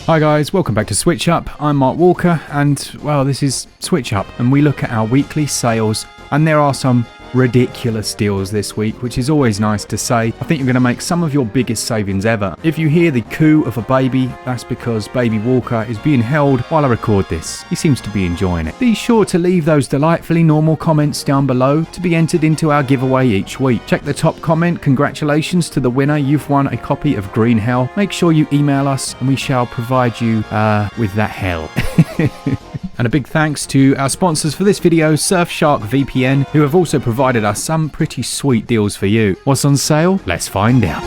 Hi guys, welcome back to SwitchUp. I'm Mark Walker and, well, this is SwitchUp and we look at our weekly sales, and there are some ridiculous deals this week, which is always nice to say. I think you're going to make some of your biggest savings ever. If you hear the coo of a baby, that's because baby Walker is being held while I record this. He seems to be enjoying it. Be sure to leave those delightfully normal comments down below to be entered into our giveaway each week. Check the top comment. Congratulations to the winner. You've won a copy of Green Hell. Make sure you email us and we shall provide you with that hell. And a big thanks to our sponsors for this video, Surfshark VPN, who have also provided us some pretty sweet deals for you. What's on sale? Let's find out.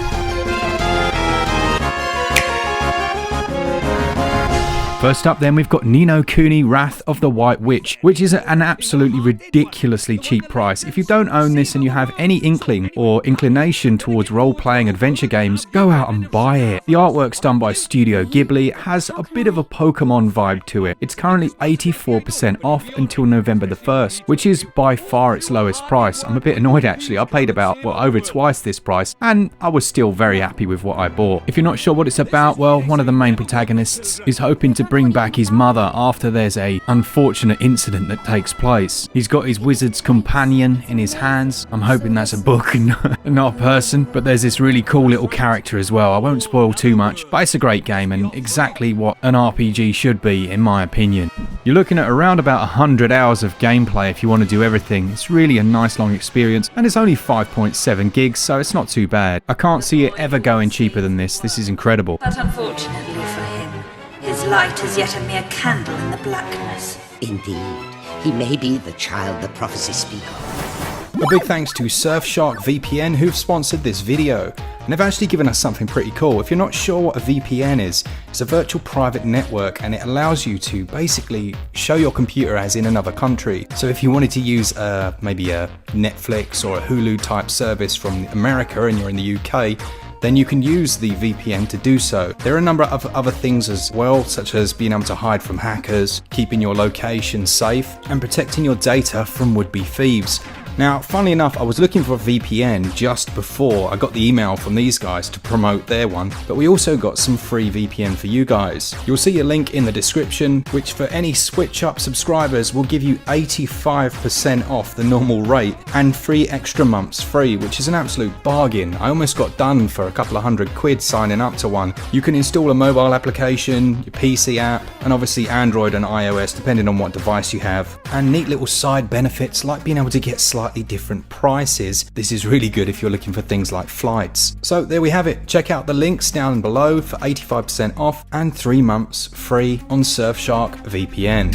First up then, we've got No Kuni Wrath of the White Witch, which is an absolutely ridiculously cheap price. If you don't own this and you have any inkling or inclination towards role-playing adventure games, go out and buy it. The artwork's done by Studio Ghibli. It has a bit of a Pokemon vibe to it. It's currently 84% off until November the 1st, which is by far its lowest price. I'm a bit annoyed actually. I paid about, well, over twice this price, and I was still very happy with what I bought. If you're not sure what it's about, well, one of the main protagonists is hoping to bring back his mother after there's a unfortunate incident that takes place. He's got his wizard's companion in his hands. I'm hoping that's a book and not a person, but there's this really cool little character as well. I won't spoil too much, but it's a great game and exactly what an RPG should be in my opinion. You're looking at around about 100 hours of gameplay if you want to do everything. It's really a nice long experience and it's only 5.7 gigs, so it's not too bad. I can't see it ever going cheaper than this. This is incredible. But unfortunately for him, his light is yet a mere candle in the blackness. Indeed, he may be the child the prophecies speak of. A big thanks to Surfshark VPN who've sponsored this video. And they've actually given us something pretty cool. If you're not sure what a VPN is, it's a virtual private network and it allows you to basically show your computer as in another country. So if you wanted to use maybe a Netflix or a Hulu type service from America and you're in the UK, then you can use the VPN to do so. There are a number of other things as well, such as being able to hide from hackers, keeping your location safe, and protecting your data from would-be thieves. Now, funnily enough, I was looking for a VPN just before I got the email from these guys to promote their one, but we also got some free VPN for you guys. You'll see a link in the description, which for any SwitchUp subscribers will give you 85% off the normal rate and 3 extra months free, which is an absolute bargain. I almost got done for a couple of £100 signing up to one. You can install a mobile application, your PC app, and obviously Android and iOS, depending on what device you have. And neat little side benefits like being able to get slightly different prices. This is really good if you're looking for things like flights. So there we have it. Check out the links down below for 85% off and 3 months free on Surfshark VPN.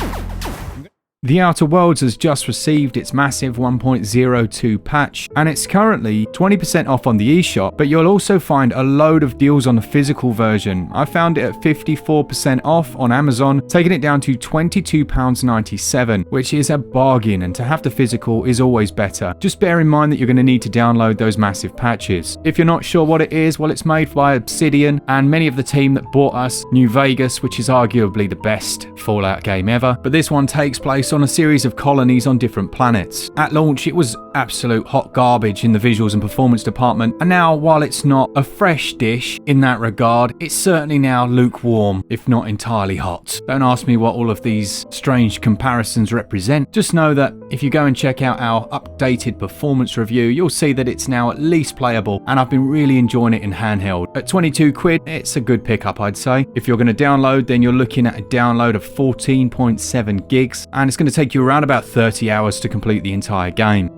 The Outer Worlds has just received its massive 1.02 patch and it's currently 20% off on the eShop, but you'll also find a load of deals on the physical version. I found it at 54% off on Amazon, taking it down to £22.97, which is a bargain, and to have the physical is always better. Just bear in mind that you're going to need to download those massive patches. If you're not sure what it is, well, it's made by Obsidian and many of the team that bought us New Vegas, which is arguably the best Fallout game ever, but this one takes place on a series of colonies on different planets. At launch, it was absolute hot garbage in the visuals and performance department, and now, while it's not a fresh dish in that regard, it's certainly now lukewarm, if not entirely hot. Don't ask me what all of these strange comparisons represent. Just know that if you go and check out our updated performance review, you'll see that it's now at least playable, and I've been really enjoying it in handheld. At 22 quid, it's a good pickup, I'd say. If you're going to download, then you're looking at a download of 14.7 gigs, and it's going to take you around about 30 hours to complete the entire game.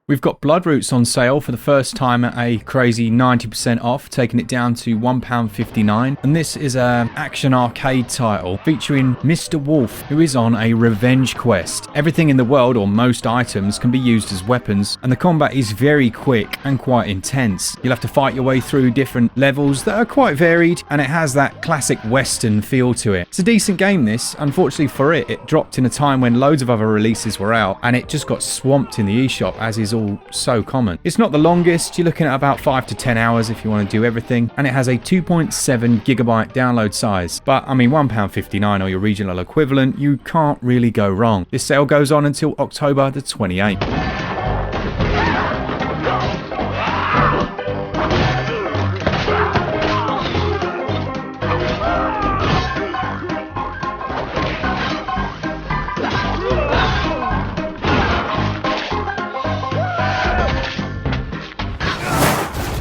We've got Bloodroots on sale for the first time at a crazy 90% off, taking it down to £1.59. And this is an action arcade title featuring Mr. Wolf, who is on a revenge quest. Everything in the world, or most items, can be used as weapons, and the combat is very quick and quite intense. You'll have to fight your way through different levels that are quite varied, and it has that classic Western feel to it. It's a decent game, this. Unfortunately for it, it dropped in a time when loads of other releases were out, and it just got swamped in the eShop, as is all so common. It's not the longest. You're looking at about 5 to 10 hours if you want to do everything, and it has a 2.7 gigabyte download size. But I mean, £1.59 or your regional equivalent, you can't really go wrong. This sale goes on until October the 28th.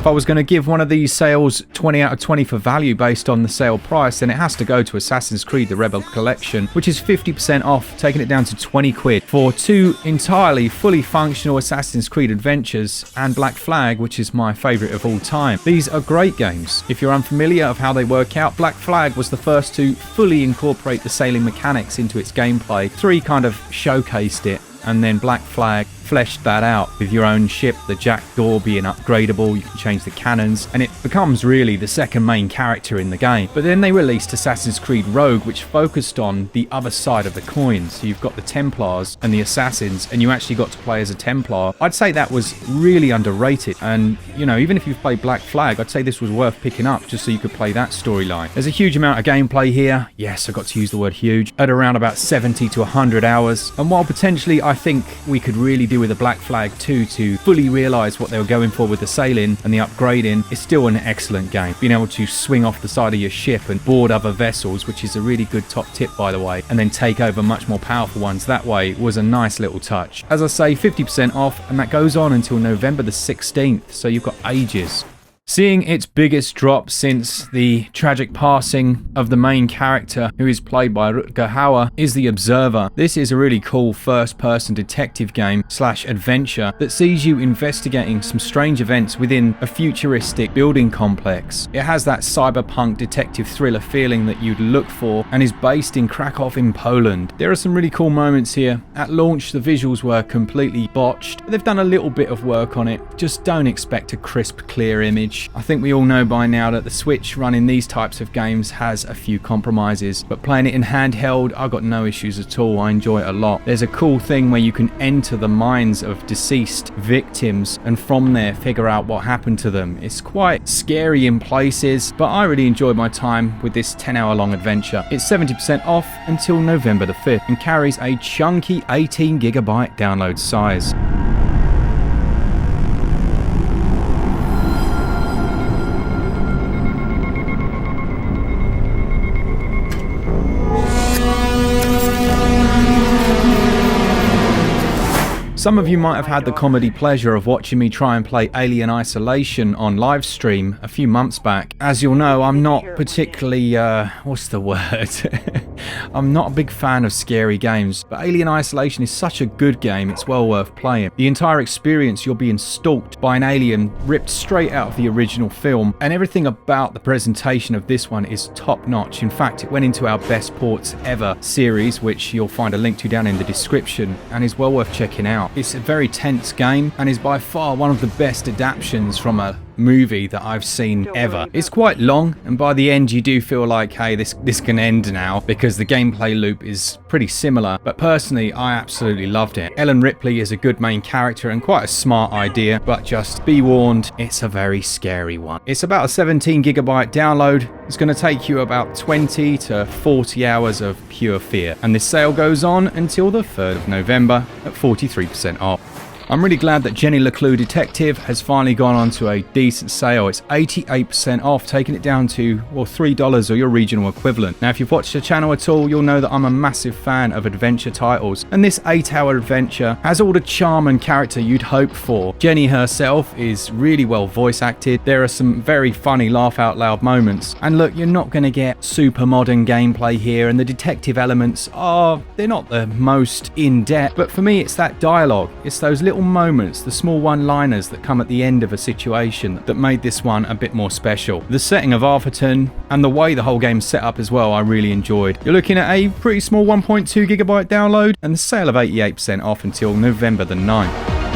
I was going to give one of these sales 20 out of 20 for value based on the sale price, then it has to go to Assassin's Creed The Rebel Collection, which is 50% off, taking it down to 20 quid for two entirely fully functional Assassin's Creed adventures and Black Flag, which is my favourite of all time. These are great games. If you're unfamiliar of how they work out, Black Flag was the first to fully incorporate the sailing mechanics into its gameplay. 3 kind of showcased it, and then Black Flag fleshed that out with your own ship, the Jackdaw being upgradable, you can change the cannons, and it becomes really the second main character in the game. But then they released Assassin's Creed Rogue, which focused on the other side of the coin. So you've got the Templars and the Assassins, and you actually got to play as a Templar. I'd say that was really underrated, and you know, even if you've played Black Flag, I'd say this was worth picking up just so you could play that storyline. There's a huge amount of gameplay here. Yes, I got to use the word huge. At around about 70 to 100 hours. And while potentially I think we could really do with a Black Flag 2 to fully realise what they were going for with the sailing and the upgrading, it's still an excellent game. Being able to swing off the side of your ship and board other vessels, which is a really good top tip by the way, and then take over much more powerful ones that way, was a nice little touch. As I say, 50% off, and that goes on until November the 16th, so you've got ages. Seeing its biggest drop since the tragic passing of the main character, who is played by ughhhh, is The Observer. This is a really cool first-person detective game / adventure that sees you investigating some strange events within a futuristic building complex. It has that cyberpunk detective thriller feeling that you'd look for and is based in Krakow in Poland. There are some really cool moments here. At launch, the visuals were completely botched, but they've done a little bit of work on it. Just don't expect a crisp, clear image. I think we all know by now that the Switch running these types of games has a few compromises, but playing it in handheld, I've got no issues at all. I enjoy it a lot. There's a cool thing where you can enter the minds of deceased victims and from there figure out what happened to them. It's quite scary in places, but I really enjoyed my time with this 10-hour long adventure. It's 70% off until November the 5th and carries a chunky 18GB download size. Some of you might have had the comedy pleasure of watching me try and play Alien Isolation on live stream a few months back. As you'll know, I'm not particularly, what's the word? I'm not a big fan of scary games, but Alien Isolation is such a good game, it's well worth playing. The entire experience, you're being stalked by an alien ripped straight out of the original film, and everything about the presentation of this one is top notch. In fact, it went into our Best Ports Ever series, which you'll find a link to down in the description, and is well worth checking out. It's a very tense game and is by far one of the best adaptations from a movie that I've seen ever. It's quite long, and by the end you do feel like, hey, this can end now, because the gameplay loop is pretty similar, but personally I absolutely loved it. Ellen Ripley is a good main character and quite a smart idea, but just be warned, it's a very scary one. It's about a 17GB download. It's going to take you about 20 to 40 hours of pure fear, and this sale goes on until the 3rd of November at 43% off. I'm really glad that Jennyleclew Detective has finally gone on to a decent sale. It's 88% off, taking it down to, well, $3 or your regional equivalent. Now, if you've watched the channel at all, you'll know that I'm a massive fan of adventure titles, and this 8-hour adventure has all the charm and character you'd hope for. Jenny herself is really well voice acted. There are some very funny laugh out loud moments, and look, you're not going to get super modern gameplay here, and the detective elements they're not the most in-depth, but for me it's that dialogue. It's those little moments, the small one-liners that come at the end of a situation that made this one a bit more special. The setting of Arthurton and the way the whole game's set up as well, I really enjoyed. You're looking at a pretty small 1.2GB download and the sale of 88% off until November the 9th.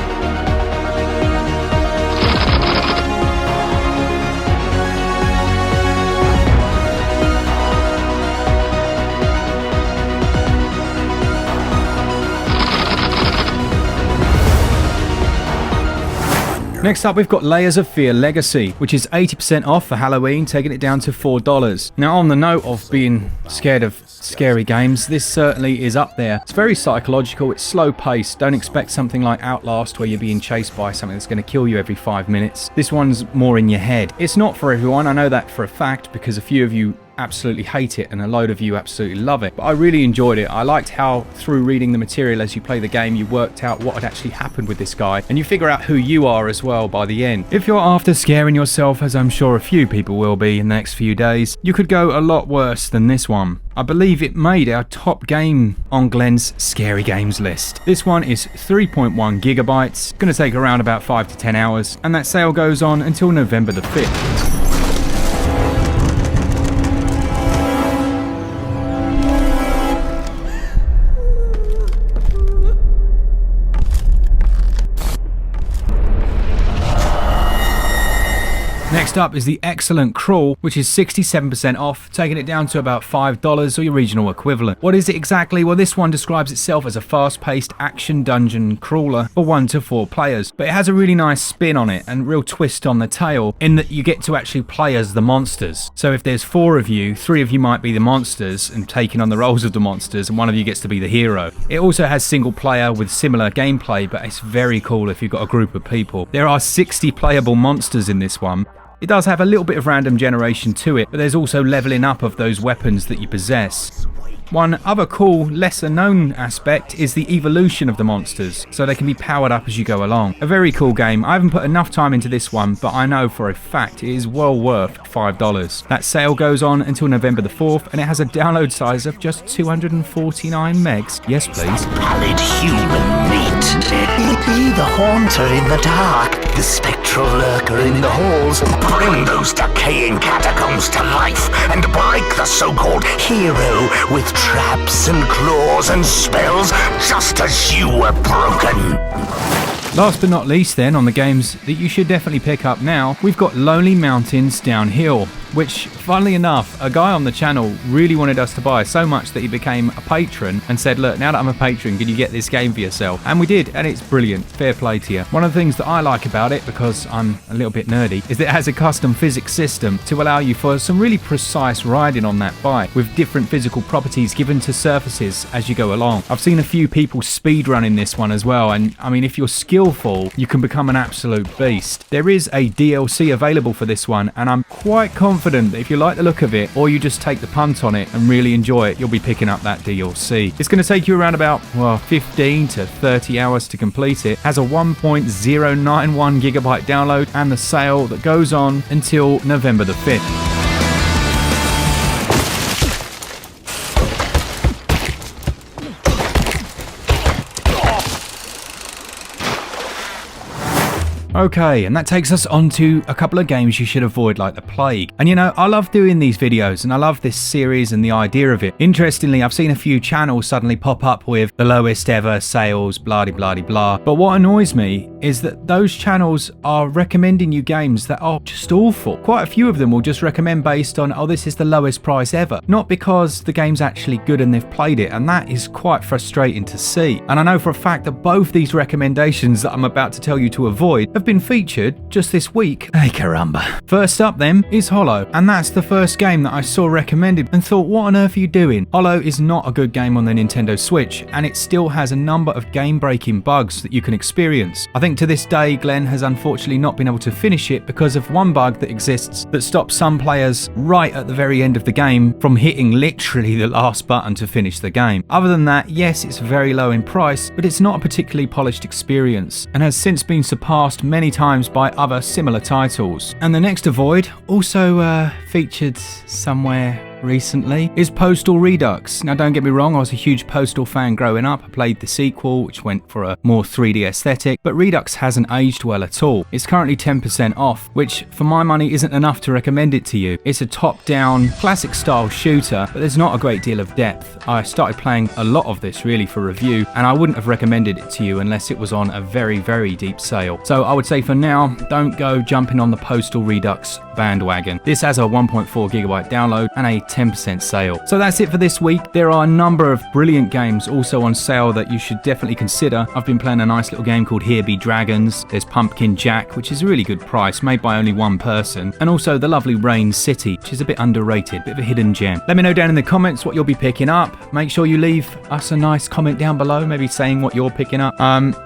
Next up, we've got Layers of Fear Legacy, which is 80% off for Halloween, taking it down to $4. Now, on the note of being scared of scary games, this certainly is up there. It's very psychological, it's slow paced. Don't expect something like Outlast where you're being chased by something that's going to kill you every 5 minutes. This one's more in your head. It's not for everyone, I know that for a fact, because a few of you absolutely hate it and a load of you absolutely love it. But I really enjoyed it. I liked how through reading the material as you play the game, you worked out what had actually happened with this guy, and you figure out who you are as well by the end. If you're after scaring yourself, as I'm sure a few people will be in the next few days, you could go a lot worse than this one. I believe it made our top game on Glen's scary games list. This one is 3.1 gigabytes, gonna take around about 5 to 10 hours, and that sale goes on until November the 5th. Next up is the excellent Crawl, which is 67% off, taking it down to about $5 or your regional equivalent. What is it exactly? Well, this one describes itself as a fast-paced action dungeon crawler for 1 to 4 players, but it has a really nice spin on it and real twist on the tail in that you get to actually play as the monsters. So if there's 4 of you, 3 of you might be the monsters and taking on the roles of the monsters, and 1 of you gets to be the hero. It also has single player with similar gameplay, but it's very cool if you've got a group of people. There are 60 playable monsters in this one. It does have a little bit of random generation to it, but there's also leveling up of those weapons that you possess. One other cool, lesser known aspect is the evolution of the monsters, so they can be powered up as you go along. A very cool game. I haven't put enough time into this one, but I know for a fact it is well worth $5. That sale goes on until November the 4th, and it has a download size of just 249 megs. Yes, please. Pallid human meat. Be the haunter in the dark, the spectral lurker in the halls. Bring those decaying catacombs to life and break the so-called hero with traps and claws and spells, just as you were broken. Last but not least then, on the games that you should definitely pick up now, we've got Lonely Mountains Downhill, which, funnily enough, a guy on the channel really wanted us to buy so much that he became a patron and said, look, now that I'm a patron, can you get this game for yourself? And we did, and it's brilliant. Fair play to you. One of the things that I like about it, because I'm a little bit nerdy, is that it has a custom physics system to allow you for some really precise riding on that bike, with different physical properties given to surfaces as you go along. I've seen a few people speedrunning this one as well, and I mean, if you're skillful, you can become an absolute beast. There is a DLC available for this one, and I'm quite confident that if you like the look of it, or you just take the punt on it and really enjoy it, you'll be picking up that DLC. It's going to take you around about, well, 15 to 30 hours to complete it. Has a 1.091 gigabyte download, and the sale that goes on until November the 5th. Okay, and that takes us on to a couple of games you should avoid like the plague. And you know, I love doing these videos and I love this series and the idea of it. Interestingly, I've seen a few channels suddenly pop up with the lowest ever sales, blah de blah de blah. But what annoys me is that those channels are recommending you games that are just awful. Quite a few of them will just recommend based on, oh, this is the lowest price ever. Not because the game's actually good and they've played it, and that is quite frustrating to see. And I know for a fact that both these recommendations that I'm about to tell you to avoid have been featured just this week. Hey caramba. First up then is Hollow, and that's the first game that I saw recommended and thought, what on earth are you doing? Hollow is not a good game on the Nintendo Switch, and it still has a number of game-breaking bugs that you can experience. I think to this day Glen has unfortunately not been able to finish it because of one bug that exists that stops some players right at the very end of the game from hitting literally the last button to finish the game. Other than that, yes, it's very low in price, but it's not a particularly polished experience and has since been surpassed many times by other similar titles. And the next avoid, also featured somewhere recently, is Postal Redux. Now don't get me wrong, I was a huge Postal fan growing up. I played the sequel, which went for a more 3D aesthetic, but Redux hasn't aged well at all. It's currently 10% off, which for my money isn't enough to recommend it to you. It's a top-down, classic style shooter, but there's not a great deal of depth. I started playing a lot of this really for review, and I wouldn't have recommended it to you unless it was on a very, very deep sale. So I would say for now, don't go jumping on the Postal Redux bandwagon. This has a 1.4 gigabyte download and a 10% sale. So that's it for this week. There are a number of brilliant games also on sale that you should definitely consider. I've been playing a nice little game called Here Be Dragons. There's Pumpkin Jack, which is a really good price, made by only one person. And also the lovely Rain City, which is a bit underrated, bit of a hidden gem. Let me know down in the comments what you'll be picking up. Make sure you leave us a nice comment down below, maybe saying what you're picking up.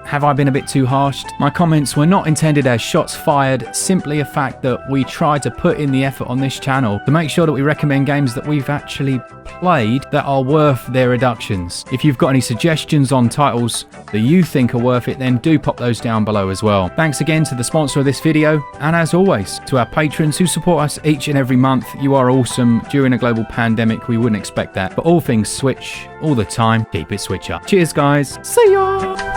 Have I been a bit too harsh? My comments were not intended as shots fired, simply a fact that we try to put in the effort on this channel to make sure that we recommend games that we've actually played that are worth their reductions. If you've got any suggestions on titles that you think are worth it, then do pop those down below as well. Thanks again to the sponsor of this video, and as always, to our patrons who support us each and every month. You are awesome. During a global pandemic, we wouldn't expect that. But all things Switch, all the time, keep it Switch up. Cheers, guys. See ya!